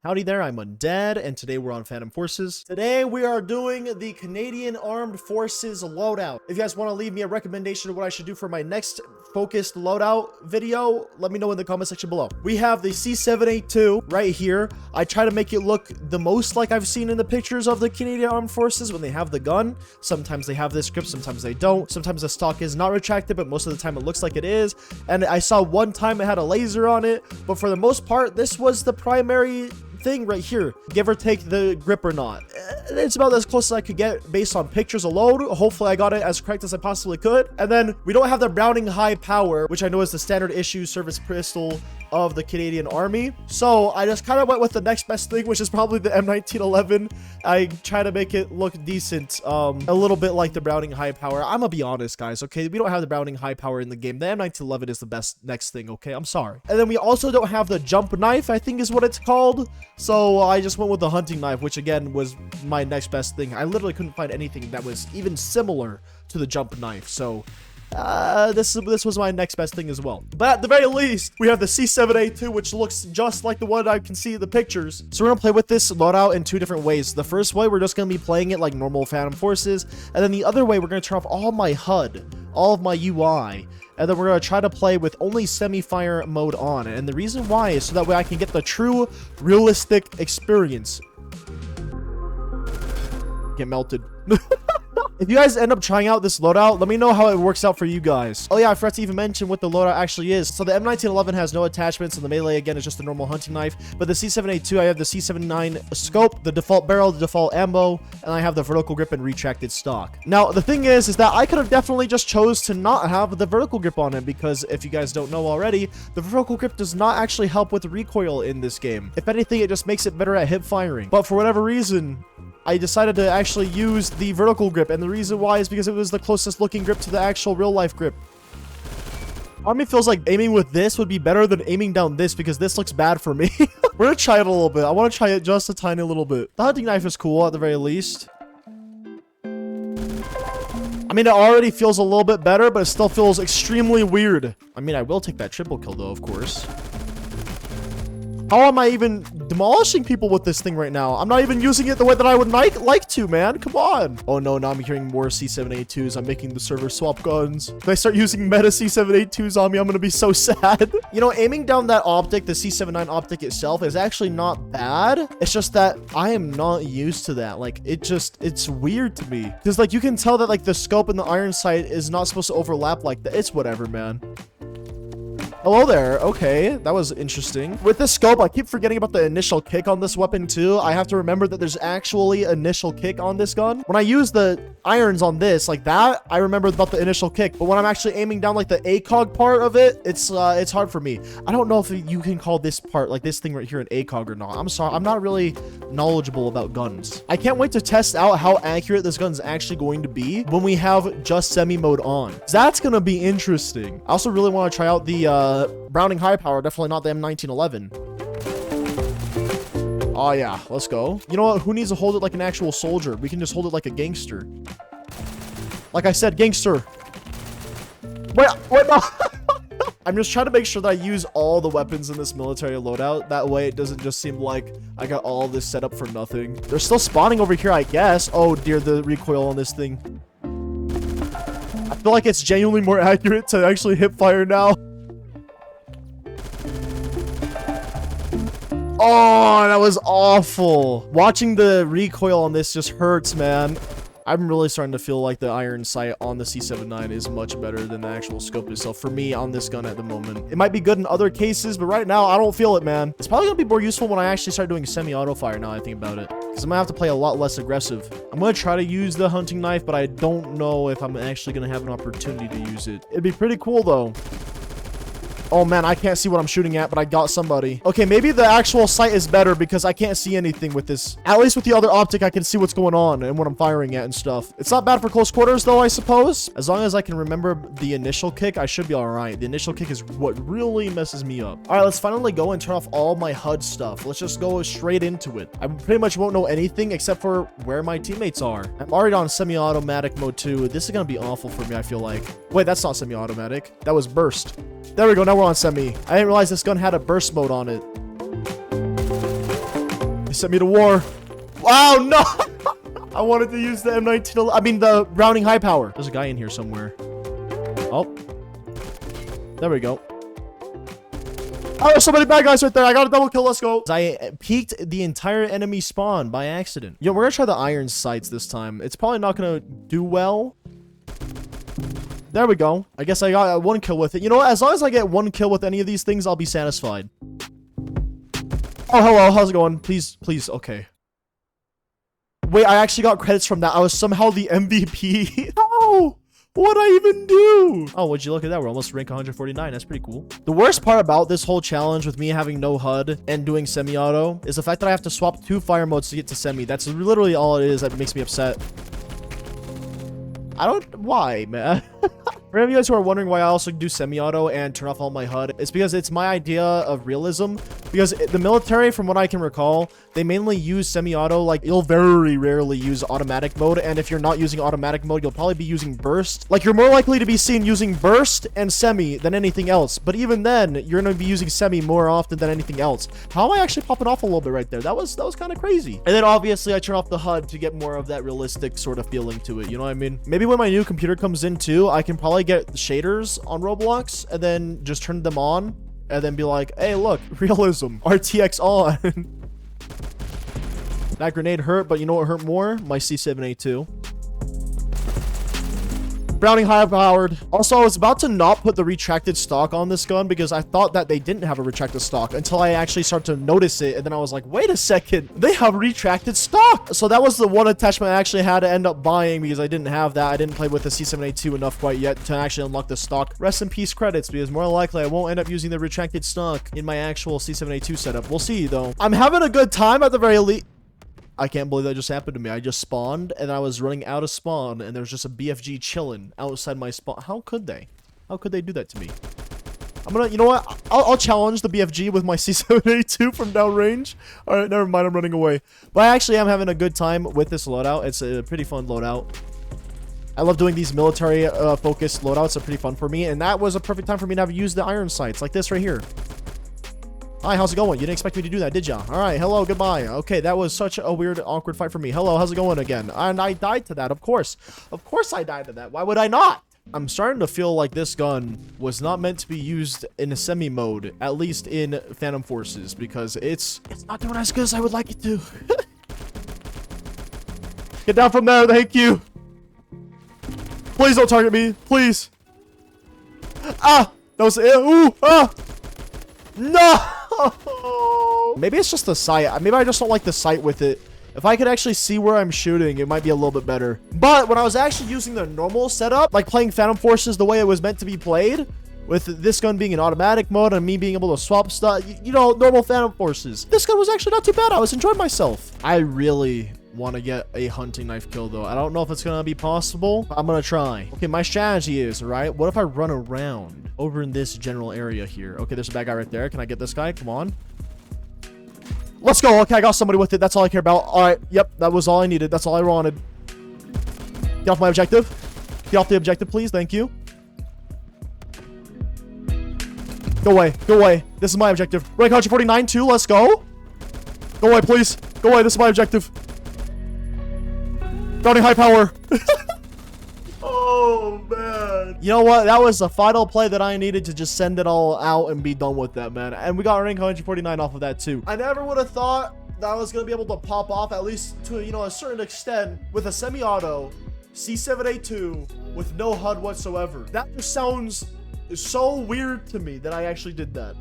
Howdy there, I'm Undead, and today we're on Phantom Forces. Today we are doing the Canadian Armed Forces loadout. If you guys want to leave me a recommendation of what I should do for my next focused loadout video, let me know in the comment section below. We have the C782 right here. I try to make it look the most like I've seen in the pictures of the Canadian Armed Forces when they have the gun. Sometimes they have this grip, sometimes they don't. Sometimes the stock is not retracted, but most of the time it looks like it is. And I saw one time it had a laser on it, but for the most part, this was the primary thing right here, give or take the grip or not. It's about as close as I could get based on pictures alone. Hopefully I got it as correct as I possibly could. And then we don't have the Browning high power, which I know is the standard issue service pistol of the Canadian Army. So I just kind of went with the next best thing, which is probably the M1911. I try to make it look decent, a little bit like the Browning high power. I'm gonna be honest, guys, okay? We don't have the Browning high power in the game. The M1911 is the best next thing, okay? I'm sorry. And then we also don't have the jump knife, I think is what it's called. So I just went with the hunting knife, which again was my next best thing. I literally couldn't find anything that was even similar to the jump knife. So this was my next best thing as well. But at the very least, we have the C782, which looks just like the one I can see in the pictures. So we're gonna play with this loadout in two different ways. The first way, we're just gonna be playing it like normal Phantom Forces, and then the other way, we're gonna turn off all my HUD, all of my UI, and then we're gonna try to play with only semi-fire mode on. And the reason why is so that way I can get the true realistic experience. Get melted. If you guys end up trying out this loadout, let me know how it works out for you guys. Oh yeah, I forgot to even mention what the loadout actually is. So the M1911 has no attachments, and the melee again is just a normal hunting knife. But the C782, I have the C79 scope, the default barrel, the default ammo, and I have the vertical grip and retracted stock. Now the thing is that I could have definitely just chose to not have the vertical grip on it, because if you guys don't know already, the vertical grip does not actually help with recoil in this game. If anything, it just makes it better at hip firing. But for whatever reason, I decided to actually use the vertical grip, and the reason why is because it was the closest looking grip to the actual real life grip. Part of me feels like aiming with this would be better than aiming down this, because this looks bad for me. We're gonna try it a little bit. I want to try it just a tiny little bit. The hunting knife is cool at the very least. I mean, it already feels a little bit better, but it still feels extremely weird. I mean, I will take that triple kill though, of course. How am I even demolishing people with this thing right now? I'm not even using it the way that I would like to, man. Come on. Oh no, now I'm hearing more C782s. I'm making the server swap guns. If I start using meta C782s on me, I'm gonna be so sad. You know, aiming down that optic, the C79 optic itself, is actually not bad. It's just that I am not used to that. Like, it's weird to me. Because, like, you can tell that, like, the scope and the iron sight is not supposed to overlap like that. It's whatever, man. Hello there. Okay, that was interesting. With this scope, I keep forgetting about the initial kick on this weapon too. I have to remember that there's actually initial kick on this gun. When I use the irons on this like that, I remember about the initial kick. But when I'm actually aiming down like the ACOG part of it, it's hard for me. I don't know if you can call this part, like this thing right here, an ACOG or not. I'm sorry, I'm not really knowledgeable about guns. I can't wait to test out how accurate this gun's actually going to be when we have just semi mode on. That's gonna be interesting. I also really want to try out the Browning high power, definitely not the M1911. Oh yeah, let's go. You know what? Who needs to hold it like an actual soldier? We can just hold it like a gangster. Like I said, gangster. Wait, no. I'm just trying to make sure that I use all the weapons in this military loadout. That way it doesn't just seem like I got all this set up for nothing. They're still spawning over here, I guess. Oh dear, the recoil on this thing. I feel like it's genuinely more accurate to actually hip fire now. Oh, that was awful. Watching the recoil on this just hurts, man. I'm really starting to feel like the iron sight on the C79 is much better than the actual scope itself for me on this gun at the moment. It might be good in other cases, but right now I don't feel it, man. It's probably gonna be more useful when I actually start doing semi-auto fire now I think about it, because I'm gonna have to play a lot less aggressive. I'm gonna try to use the hunting knife, but I don't know if I'm actually gonna have an opportunity to use it. It'd be pretty cool though. Oh man, I can't see what I'm shooting at, but I got somebody. Okay, maybe the actual sight is better because I can't see anything with this. At least with the other optic, I can see what's going on and what I'm firing at and stuff. It's not bad for close quarters though, I suppose. As long as I can remember the initial kick, I should be all right. The initial kick is what really messes me up. All right, let's finally go and turn off all my HUD stuff. Let's just go straight into it. I pretty much won't know anything except for where my teammates are. I'm already on semi-automatic mode too. This is gonna be awful for me, I feel like. Wait, that's not semi-automatic. That was burst. There we go, now we're on semi. I didn't realize this gun had a burst mode on it. They sent me to war. Wow, no! I wanted to use the M19. I mean, the Browning high power. There's a guy in here somewhere. Oh. There we go. Oh, there's so many bad guys right there. I got a double kill. Let's go. I peeked the entire enemy spawn by accident. Yo, we're gonna try the iron sights this time. It's probably not gonna do well. There we go. I guess I got one kill with it. You know what? As long as I get one kill with any of these things, I'll be satisfied. Oh, hello. How's it going? Please, please. Okay. Wait, I actually got credits from that. I was somehow the MVP. Oh! What'd I even do? Oh, would you look at that? We're almost rank 149. That's pretty cool. The worst part about this whole challenge with me having no HUD and doing semi-auto is the fact that I have to swap 2 fire modes to get to semi. That's literally all it is that makes me upset. I don't... Why, man? For any of you guys who are wondering why I also do semi-auto and turn off all my HUD, it's because it's my idea of realism. Because the military, from what I can recall, they mainly use semi-auto. Like, you'll very rarely use automatic mode. And if you're not using automatic mode, you'll probably be using burst. Like, you're more likely to be seen using burst and semi than anything else. But even then, you're going to be using semi more often than anything else. How am I actually popping off a little bit right there? That was kind of crazy. And then, obviously, I turn off the HUD to get more of that realistic sort of feeling to it. You know what I mean? Maybe when my new computer comes in, too, I can probably get shaders on Roblox and then just turn them on and then be like, hey, look, realism, RTX on. That grenade hurt, but you know what hurt more? My C7A2. Browning high powered. Also, I was about to not put the retracted stock on this gun because I thought that they didn't have a retracted stock until I actually started to notice it. And then I was like, wait a second, they have retracted stock. So that was the one attachment I actually had to end up buying because I didn't have that. I didn't play with the C7A2 enough quite yet to actually unlock the stock. Rest in peace credits, because more likely I won't end up using the retracted stock in my actual C7A2 setup. We'll see though. I'm having a good time at the very least. I can't believe that just happened to me. I just spawned and I was running out of spawn and there's just a BFG chilling outside my spawn. How could they? How could they do that to me? I'm gonna, you know what? I'll challenge the BFG with my C7A2 from downrange. All right, never mind. I'm running away. But I actually am having a good time with this loadout. It's a pretty fun loadout. I love doing these military focused loadouts. They're pretty fun for me. And that was a perfect time for me to have used the iron sights like this right here. Hi, how's it going? You didn't expect me to do that, did ya? All right, hello, goodbye. Okay, that was such a weird, awkward fight for me. Hello, how's it going again? And I died to that, of course. Of course I died to that. Why would I not? I'm starting to feel like this gun was not meant to be used in a semi mode, at least in Phantom Forces, because it's not doing as good as I would like it to. Get down from there, thank you. Please don't target me, please. Ah, that was it. Ooh, ah. No! Maybe it's just the sight. Maybe I just don't like the sight with it. If I could actually see where I'm shooting, it might be a little bit better. But when I was actually using the normal setup, like playing Phantom Forces the way it was meant to be played, with this gun being in automatic mode and me being able to swap stuff, you know, normal Phantom Forces, this gun was actually not too bad. I was enjoying myself. I really want to get a hunting knife kill though. I don't know if it's gonna be possible. I'm gonna try. Okay, my strategy is, right, what if I run around over in this general area here? Okay, there's a bad guy right there. Can I get this guy? Come on, let's go. Okay, I got somebody with it. That's all I care about. All right, yep, that was all I needed. That's all I wanted. Get off my objective. Get off the objective, please. Thank you. Go away, go away. This is my objective. Rank 149 too. Let's go. Go away, please. Go away. This is my objective. Browning high power. Oh, man. You know what? That was the final play that I needed to just send it all out and be done with that, man. And we got rank 149 off of that, too. I never would have thought that I was going to be able to pop off, at least to, you know, a certain extent, with a semi-auto C7A2 with no HUD whatsoever. That just sounds so weird to me that I actually did that.